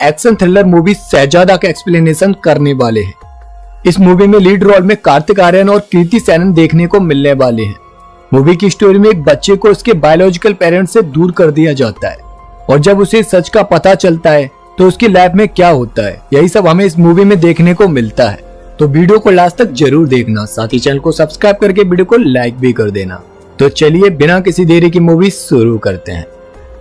Action thriller movie शहजादा का explanation करने वाले हैं। इस मूवी में लीड रोल में कार्तिक आर्यन और कृति सेनन देखने को मिलने वाले हैं। मूवी की स्टोरी में एक बच्चे को उसके बायोलॉजिकल पेरेंट्स से दूर कर दिया जाता है और जब उसे सच का पता चलता है तो उसकी लाइफ में क्या होता है, यही सब हमें इस मूवी में देखने को मिलता है। तो वीडियो को लास्ट तक जरूर देखना, साथ ही चैनल को सब्सक्राइब करके वीडियो को लाइक भी कर देना। तो चलिए बिना किसी देरी की मूवी शुरू करते हैं।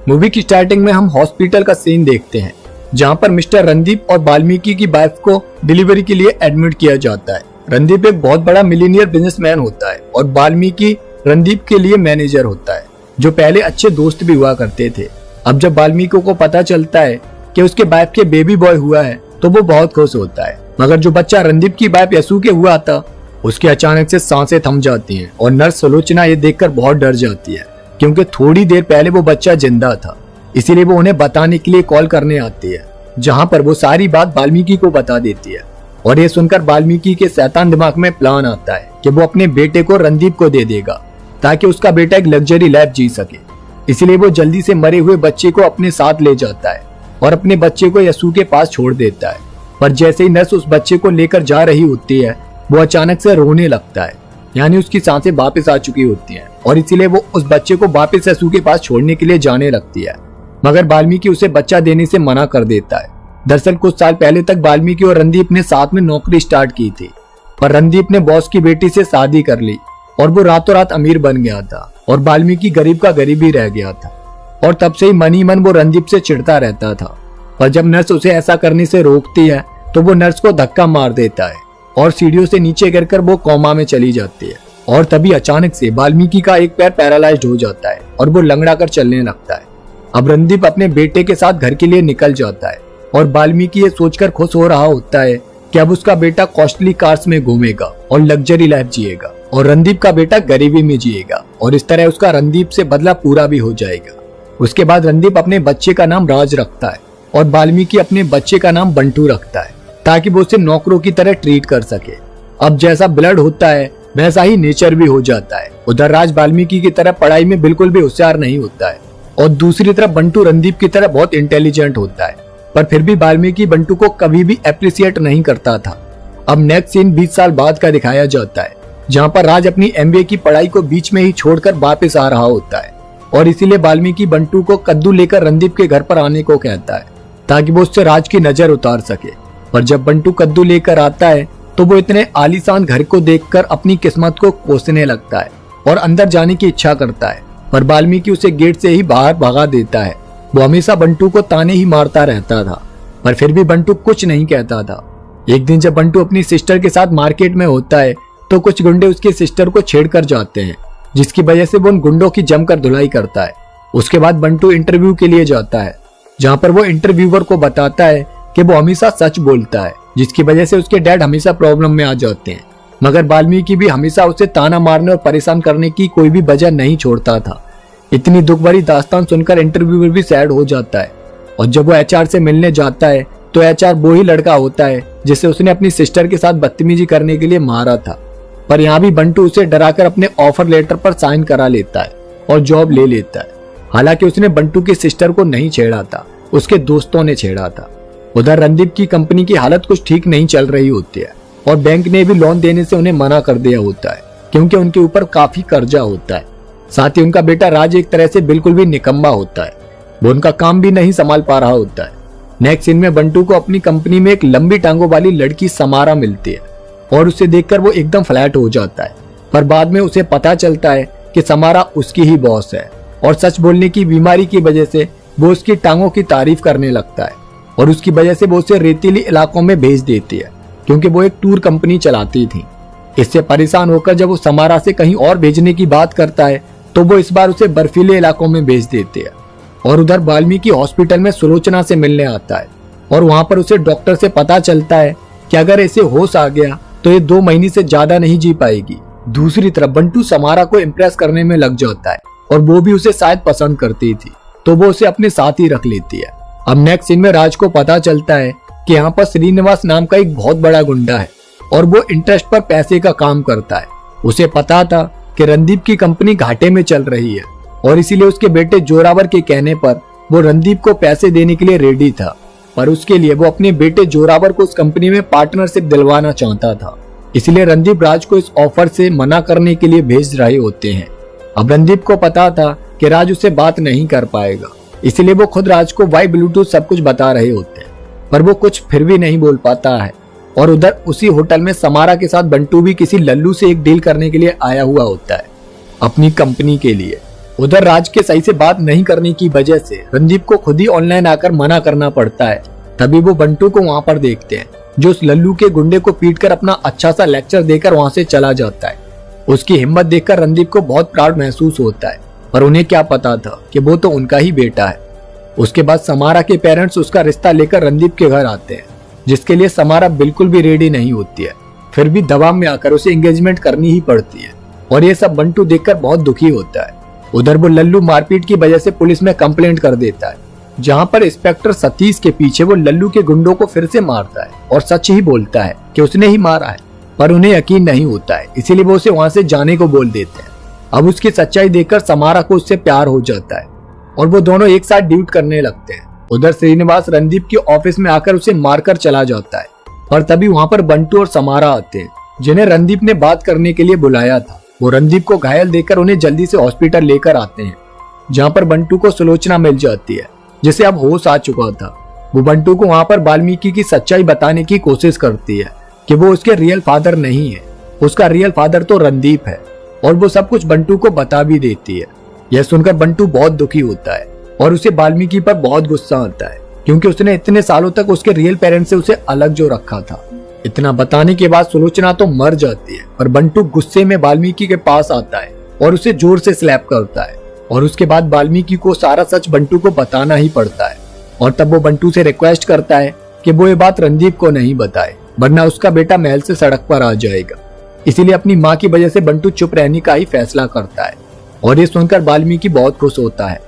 मूवी की स्टार्टिंग में हम हॉस्पिटल का सीन देखते हैं जहां पर मिस्टर रणदीप और वाल्मीकि की वाइफ को डिलीवरी के लिए एडमिट किया जाता है। रणदीप एक बहुत बड़ा मिलीनियर बिजनेसमैन होता है और वाल्मीकि रणदीप के लिए मैनेजर होता है, जो पहले अच्छे दोस्त भी हुआ करते थे। अब जब वाल्मीकि को पता चलता है कि उसके वाइफ के बेबी बॉय हुआ है तो वो बहुत खुश होता है, मगर जो बच्चा रणदीप की वाइफ यसु के हुआ था उसके अचानक से सांसें थम जाती हैं और नर्स सुलोचना ये देखकर बहुत डर जाती है, क्योंकि थोड़ी देर पहले वो बच्चा जिंदा था। इसीलिए वो उन्हें बताने के लिए कॉल करने आती है, जहां पर वो सारी बात वाल्मीकि को बता देती है। और ये सुनकर वाल्मीकि के शैतान दिमाग में प्लान आता है कि वो अपने बेटे को रणदीप को दे देगा ताकि उसका बेटा एक लग्जरी लाइफ जी सके। इसलिए वो जल्दी से मरे हुए बच्चे को अपने साथ ले जाता है और अपने बच्चे को यसु के पास छोड़ देता है। पर जैसे ही नर्स उस बच्चे को लेकर जा रही होती है वो अचानक से रोने लगता है, यानी उसकी सांसें वापस आ चुकी होती हैं और इसीलिए वो उस बच्चे को वापस यसु के पास छोड़ने के लिए जाने लगती है, मगर वाल्मीकि उसे बच्चा देने से मना कर देता है। दरअसल कुछ साल पहले तक वाल्मीकि और रणदीप ने साथ में नौकरी स्टार्ट की थी, पर रणदीप ने बॉस की बेटी से शादी कर ली और वो रातों रात अमीर बन गया था और वाल्मीकि गरीब का गरीब ही रह गया था। और तब से ही मन ही मन वो रणदीप से चिढ़ता रहता था। पर जब नर्स उसे ऐसा करने से रोकती है तो वो नर्स को धक्का मार देता है और सीढ़ियों से नीचे गिरकर वो कोमा में चली जाती है। और तभी अचानक से वाल्मीकि का एक पैर पैरालाइज्ड हो जाता है और वो लंगड़ा कर चलने लगता है। अब रणदीप अपने बेटे के साथ घर के लिए निकल जाता है और वाल्मीकि ये सोचकर खुश हो रहा होता है कि अब उसका बेटा कॉस्टली कार्स में घूमेगा और लग्जरी लाइफ जिएगा और रणदीप का बेटा गरीबी में जिएगा और इस तरह उसका रणदीप से बदला पूरा भी हो जाएगा। उसके बाद रणदीप अपने बच्चे का नाम राज रखता है और वाल्मीकि अपने बच्चे का नाम बंटू रखता है ताकि वो उसे नौकरों की तरह ट्रीट कर सके। अब जैसा ब्लड होता है वैसा ही नेचर भी हो जाता है। उधर राज वाल्मीकि की तरह पढ़ाई में बिल्कुल भी होशियार नहीं होता है और दूसरी तरफ बंटू रणदीप की तरह बहुत इंटेलिजेंट होता है, पर फिर भी वाल्मीकि बंटू को कभी भी अप्रिशिएट नहीं करता था। अब नेक्स्ट सीन 20 साल बाद का दिखाया जाता है, जहाँ पर राज अपनी MBA की पढ़ाई को बीच में ही छोड़कर वापस आ रहा होता है और इसीलिए वाल्मीकि बंटू को कद्दू लेकर रणदीप के घर पर आने को कहता है ताकि वो उससे राज की नजर उतार सके। पर जब बंटू कद्दू लेकर आता है तो वो इतने आलीशान घर को देखकर अपनी किस्मत को कोसने लगता है और अंदर जाने की इच्छा करता है, पर वाल्मीकि उसे गेट से ही बाहर भगा देता है। वो हमेशा बंटू को ताने ही मारता रहता था, पर फिर भी बंटू कुछ नहीं कहता था। एक दिन जब बंटू अपनी सिस्टर के साथ मार्केट में होता है तो कुछ गुंडे उसकी सिस्टर को छेड़कर जाते हैं, जिसकी वजह से वो उन गुंडों की जमकर धुलाई करता है। उसके बाद बंटू इंटरव्यू के लिए जाता है, जहाँ पर वो इंटरव्यूअर को बताता है कि वो हमेशा सच बोलता है, जिसकी वजह से उसके डैड हमेशा प्रॉब्लम में आ जाते हैं। मगर वाल्मीकि भी हमेशा उसे ताना मारने और परेशान करने की कोई भी वजह नहीं छोड़ता था। इतनी दुख भरी दास्तान सुनकर इंटरव्यूअर भी सैड हो जाता है और जब वो HR से मिलने जाता है तो HR वो ही लड़का होता है जिसे उसने अपनी सिस्टर के साथ बदतमीजी करने के लिए मारा था। पर यहाँ भी बंटू उसे डराकर अपने ऑफर लेटर पर साइन करा लेता है और जॉब ले लेता है। हालांकि उसने बंटू की सिस्टर को नहीं छेड़ा था, उसके दोस्तों ने छेड़ा था। उधर रणदीप की कंपनी की हालत कुछ ठीक नहीं चल रही होती है और बैंक ने भी लोन देने से उन्हें मना कर दिया होता है, क्योंकि उनके ऊपर काफी कर्जा होता है। साथ ही उनका बेटा राज एक तरह से बिल्कुल भी निकम्मा होता है, वो उनका काम भी नहीं संभाल पा रहा होता है। नेक्स्ट सीन में बंटू को अपनी कंपनी में एक लंबी टांगों वाली लड़की समारा मिलती है और उसे देखकर वो एकदम फ्लैट हो जाता है, पर बाद में उसे पता चलता है कि समारा उसकी ही बॉस है और सच बोलने की बीमारी की वजह से वो उसकी टांगों की तारीफ करने लगता है और उसकी वजह से वो उसे रेतीली इलाकों में भेज देती है, क्योंकि वो एक टूर कंपनी चलाती थी। इससे परेशान होकर जब वो समारा से कहीं और भेजने की बात करता है तो वो इस बार उसे बर्फीले इलाकों में भेज देती है। और उधर वाल्मीकि हॉस्पिटल में सुलोचना से मिलने आता है और वहां पर उसे डॉक्टर से पता चलता है कि अगर इसे होश आ गया तो ये 2 महीने से ज्यादा नहीं जी पाएगी। दूसरी तरफ बंटू समारा को इम्प्रेस करने में लग जाता है और वो भी उसे शायद पसंद करती थी, तो वो उसे अपने साथ ही रख लेती है। अब नेक्स्ट सीन में राज को पता चलता है कि यहाँ पर श्रीनिवास नाम का एक बहुत बड़ा गुंडा है और वो इंटरेस्ट पर पैसे का काम करता है। उसे पता था कि रणदीप की कंपनी घाटे में चल रही है और इसीलिए उसके बेटे जोरावर के कहने पर वो रणदीप को पैसे देने के लिए रेडी था। पर उसके लिए वो अपने बेटे जोरावर को उस कंपनी में पार्टनरशिप दिलवाना चाहता था। इसलिए रणदीप राज को इस ऑफर से मना करने के लिए भेज रहे होते हैं। अब रणदीप को पता था कि राज उससे बात नहीं कर पाएगा, इसलिए वो खुद राज को वाई ब्लूटूथ सब कुछ बता रहे होते हैं, पर वो कुछ फिर भी नहीं बोल पाता है। और उधर उसी होटल में समारा के साथ बंटू भी किसी लल्लू से एक डील करने के लिए आया हुआ होता है, अपनी कंपनी के लिए। उधर राज के सही से बात नहीं करने की वजह से रणदीप को खुद ही ऑनलाइन आकर मना करना पड़ता है। तभी वो बंटू को वहां पर देखते हैं, जो उस लल्लू के गुंडे को पीटकर अपना अच्छा सा लेक्चर देकर वहां से चला जाता है। उसकी हिम्मत देखकर रणदीप को बहुत प्राउड महसूस होता है, पर उन्हें क्या पता था कि वो तो उनका ही बेटा है। उसके बाद समारा के पेरेंट्स उसका रिश्ता लेकर रणदीप के घर आते हैं, जिसके लिए समारा बिल्कुल भी रेडी नहीं होती है। फिर भी दबाव में आकर उसे एंगेजमेंट करनी ही पड़ती है, और ये सब बंटू देखकर बहुत दुखी होता है। उधर वो लल्लू मारपीट की वजह से पुलिस में कंप्लेंट कर देता है, जहां पर इंस्पेक्टर सतीश के पीछे वो लल्लू के गुंडों को फिर से मारता है और सच ही बोलता है कि उसने ही मारा है, पर उन्हें यकीन नहीं होता है, इसीलिए वो उसे वहां से जाने को बोल देते हैं। अब उसकी सच्चाई देखकर समारा को उससे प्यार हो जाता है और वो दोनों एक साथ ड्यूट करने लगते हैं। उधर श्रीनिवास रणदीप के ऑफिस में आकर उसे मारकर चला जाता है, पर तभी वहां पर बंटू और समारा आते हैं, जिन्हें रणदीप ने बात करने के लिए बुलाया था। वो रणदीप को घायल देखकर उन्हें जल्दी से हॉस्पिटल लेकर आते हैं, जहाँ पर बंटू को सुलोचना मिल जाती है, जिसे अब होश आ चुका था। वो बंटू को वहां पर वाल्मीकि की सच्चाई बताने की कोशिश करती है कि वो उसके रियल फादर नहीं है, उसका रियल फादर तो रणदीप है, और वो सब कुछ बंटू को बता भी देती है। यह सुनकर बंटू बहुत दुखी होता है और उसे वाल्मीकि पर बहुत गुस्सा आता है, क्योंकि उसने इतने सालों तक उसके रियल पेरेंट्स से उसे अलग जो रखा था। इतना बताने के बाद सुलोचना तो मर जाती है, पर बंटू गुस्से में वाल्मीकि के पास आता है और उसे जोर से स्लैप करता है, और उसके बाद वाल्मीकि को सारा सच बंटू को बताना ही पड़ता है। और तब वो बंटू से रिक्वेस्ट करता है कि वो ये बात रणदीप को नहीं बताए, वरना उसका बेटा महल से सड़क पर आ जाएगा। इसीलिए अपनी माँ की वजह से बंटू चुप रहने का ही फैसला करता है, और ये सुनकर वाल्मीकि बहुत खुश होता है।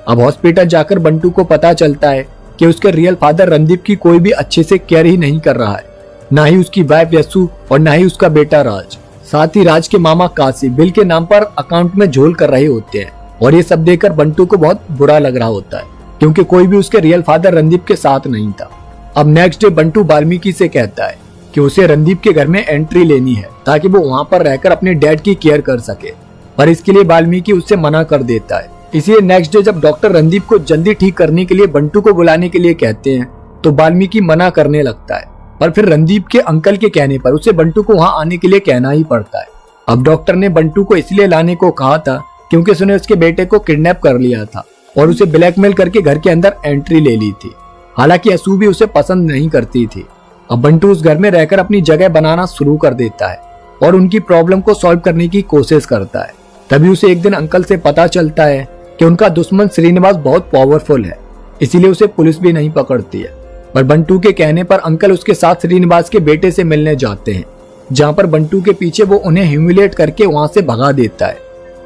अब हॉस्पिटल जाकर बंटू को पता चलता है कि उसके रियल फादर रणदीप की कोई भी अच्छे से केयर ही नहीं कर रहा है, ना ही उसकी वाइफ यस्सु और ना ही उसका बेटा राज। साथ ही राज के मामा काशी बिल के नाम पर अकाउंट में झोल कर रहे होते हैं, और ये सब देखकर बंटू को बहुत बुरा लग रहा होता है, क्योंकि कोई भी उसके रियल फादर रणदीप के साथ नहीं था। अब नेक्स्ट डे बंटू वाल्मीकि से कहता है कि उसे रणदीप के घर में एंट्री लेनी है, ताकि वो वहां पर रहकर अपने डैड की केयर कर सके, पर इसके लिए वाल्मीकि उससे मना कर देता है। इसलिए नेक्स्ट डे जब डॉक्टर रणदीप को जल्दी ठीक करने के लिए बंटू को बुलाने के लिए कहते हैं, तो वाल्मीकि मना करने लगता है, पर फिर रणदीप के अंकल के कहने पर उसे बंटू को वहां आने के लिए कहना ही पड़ता है। अब डॉक्टर ने बंटू को इसलिए लाने को कहा था क्योंकि उसने उसके बेटे को किडनैप कर लिया था और उसे ब्लैकमेल करके घर के अंदर एंट्री ले ली थी। हालांकि यसु भी उसे पसंद नहीं करती थी। अब बंटू उस घर में रहकर अपनी जगह बनाना शुरू कर देता है और उनकी प्रॉब्लम को सॉल्व करने की कोशिश करता है। तभी उसे एक दिन अंकल से पता चलता है कि उनका दुश्मन श्रीनिवास बहुत पावरफुल है, इसीलिए उसे पुलिस भी नहीं पकड़ती है। पर बंटू के कहने पर अंकल उसके साथ श्रीनिवास के बेटे से मिलने जाते हैं, जहाँ पर बंटू के पीछे वो उन्हें ह्यूमिलेट करके वहां से भगा देता है,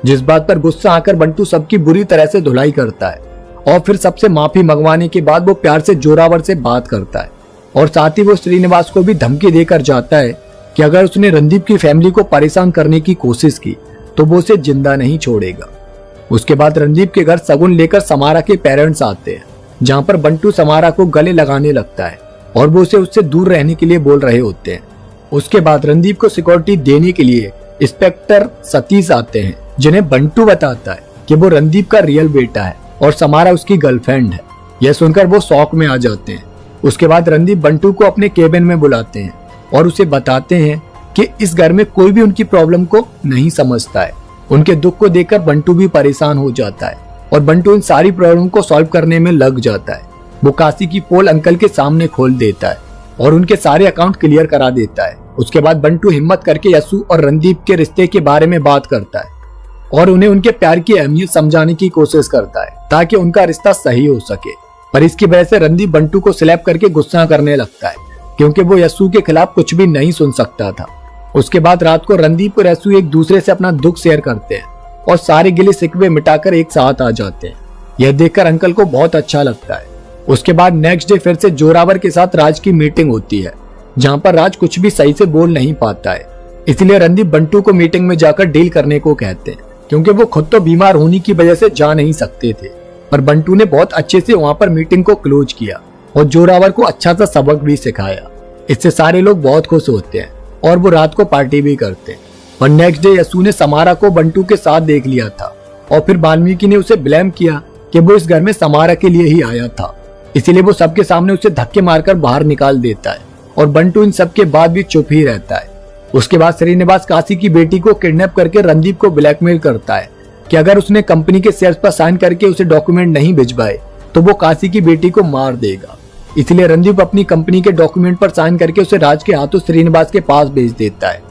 जिस बात पर गुस्सा आकर बंटू सबकी बुरी तरह से धुलाई करता है और फिर सबसे माफी मंगवाने के बाद वो प्यार से जोरावर से बात करता है और साथ ही वो श्रीनिवास को भी धमकी देकर जाता है कि अगर उसने रणदीप की फैमिली को परेशान करने की कोशिश की तो वो उसे जिंदा नहीं छोड़ेगा। उसके बाद रणदीप के घर सगुन लेकर समारा के पेरेंट्स आते हैं, जहाँ पर बंटू समारा को गले लगाने लगता है और वो उसे उससे दूर रहने के लिए बोल रहे होते हैं। उसके बाद रणदीप को सिक्योरिटी देने के लिए इंस्पेक्टर सतीश आते हैं, जिन्हें बंटू बताता है कि वो रणदीप का रियल बेटा है और समारा उसकी गर्लफ्रेंड है। यह सुनकर वो शॉक में आ जाते हैं। उसके बाद रणदीप बंटू को अपने केबिन में बुलाते हैं और उसे बताते हैं कि इस घर में कोई भी उनकी प्रॉब्लम को नहीं समझता है। उनके दुख को देखकर बंटू भी परेशान हो जाता है और बंटू इन सारी प्रॉब्लम को सॉल्व करने में लग जाता है। वो काशी की पोल अंकल के सामने खोल देता है और उनके सारे अकाउंट क्लियर करा देता है। उसके बाद बंटू हिम्मत करके यसु और रणदीप के रिश्ते के बारे में बात करता है और उन्हें उनके प्यार की अहमियत समझाने की कोशिश करता है ताकि उनका रिश्ता सही हो सके। पर इसकी वजह से रणदीप बंटू को स्लैप करके गुस्सा करने लगता है, क्योंकि वो यसु के खिलाफ कुछ भी नहीं सुन सकता था। उसके बाद रात को रणदीप और यसु एक दूसरे से अपना दुख शेयर करते हैं और सारे गिले शिकवे मिटाकर एक साथ आ जाते हैं। यह देखकर अंकल को बहुत अच्छा लगता है। उसके बाद नेक्स्ट डे फिर से जोरावर के साथ राज की मीटिंग होती है, जहाँ पर राज कुछ भी सही से बोल नहीं पाता है। इसलिए रणदीप बंटू को मीटिंग में जाकर डील करने को कहते हैं, क्योंकि वो खुद तो बीमार होने की वजह से जा नहीं सकते थे। पर बंटू ने बहुत अच्छे से वहां पर मीटिंग को क्लोज किया और जोरावर को अच्छा सा सबक भी सिखाया। इससे सारे लोग बहुत खुश होते हैं और वो रात को पार्टी भी करते हैं। और नेक्स्ट डे यसु ने समारा को बंटू के साथ देख लिया था और फिर वाल्मीकि ने उसे ब्लेम किया कि वो इस घर में समारा के लिए ही आया था, इसीलिए वो सबके सामने उसे धक्के मारकर बाहर निकाल देता है और बंटू इन सब के बाद भी चुप ही रहता है। उसके बाद श्रीनिवास काशी की बेटी को किडनैप करके रणदीप को ब्लैकमेल करता है कि अगर उसने कंपनी के शेयर्स पर साइन करके उसे डॉक्यूमेंट नहीं भिजवाए तो वो काशी की बेटी को मार देगा। इसलिए रणदीप अपनी कंपनी के डॉक्यूमेंट पर साइन करके उसे राज के हाथों श्रीनिवास के पास भेज देता है।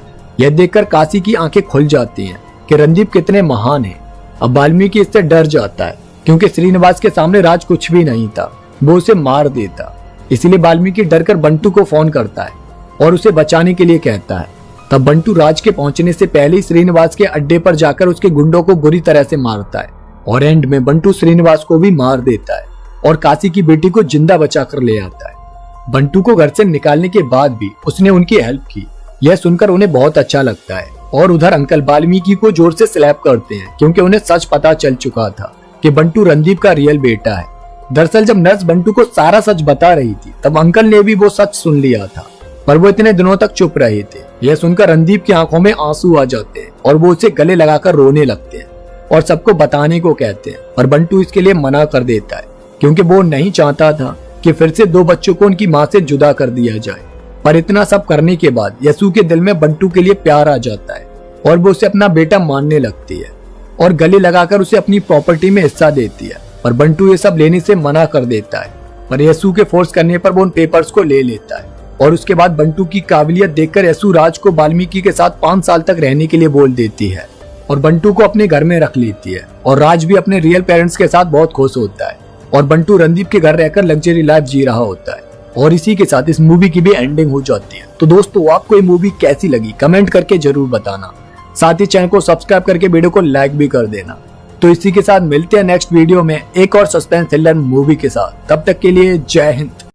यह देखकर काशी की आंखें खुल जाती हैं कि रणदीप कितने महान हैं। अब वाल्मीकि इससे डर जाता है क्योंकि श्रीनिवास के सामने राज कुछ भी नहीं था, वो उसे मार देता। इसलिए वाल्मीकि डरकर बंटू को फोन करता है और उसे बचाने के लिए कहता है। तब बंटू राज के पहुंचने से पहले ही श्रीनिवास के अड्डे पर जाकर उसके गुंडों को बुरी तरह से मारता है और एंड में बंटू श्रीनिवास को भी मार देता है और काशी की बेटी को जिंदा बचा कर ले आता है। बंटू को घर से निकालने के बाद भी उसने उनकी हेल्प की, यह सुनकर उन्हें बहुत अच्छा लगता है। और उधर अंकल वाल्मीकि को जोर से स्लैप करते हैं क्योंकि उन्हें सच पता चल चुका था कि बंटू रणदीप का रियल बेटा है। दरअसल जब नर्स बंटू को सारा सच बता रही थी तब अंकल ने भी वो सच सुन लिया था, पर वो इतने दिनों तक चुप रहे थे। यह सुनकर रणदीप की आंखों में आंसू आ जाते हैं और वो उसे गले लगाकर रोने लगते हैं और सबको बताने को कहते हैं, पर बंटू इसके लिए मना कर देता है क्योंकि वो नहीं चाहता था कि फिर से दो बच्चों को उनकी माँ से जुदा कर दिया जाए। पर इतना सब करने के बाद यसु के दिल में बंटू के लिए प्यार आ जाता है और वो उसे अपना बेटा मानने लगती है और गले लगाकर उसे अपनी प्रॉपर्टी में हिस्सा देती है। पर बंटू ये सब लेने से मना कर देता है, पर यसु के फोर्स करने पर वो उन पेपर्स को ले लेता है। और उसके बाद बंटू की काबिलियत देखकर यसु राज को वाल्मीकि के साथ 5 साल तक रहने के लिए बोल देती है और बंटू को अपने घर में रख लेती है। और राज भी अपने रियल पेरेंट्स के साथ बहुत खुश होता है और बंटू रणदीप के घर रहकर लग्जरी लाइफ जी रहा होता है। और इसी के साथ इस मूवी की भी एंडिंग हो जाती है। तो दोस्तों आपको ये मूवी कैसी लगी कमेंट करके जरूर बताना, साथ ही चैनल को सब्सक्राइब करके वीडियो को लाइक भी कर देना। तो इसी के साथ मिलते हैं नेक्स्ट वीडियो में एक और सस्पेंस थ्रिलर मूवी के साथ। तब तक के लिए जय हिंद।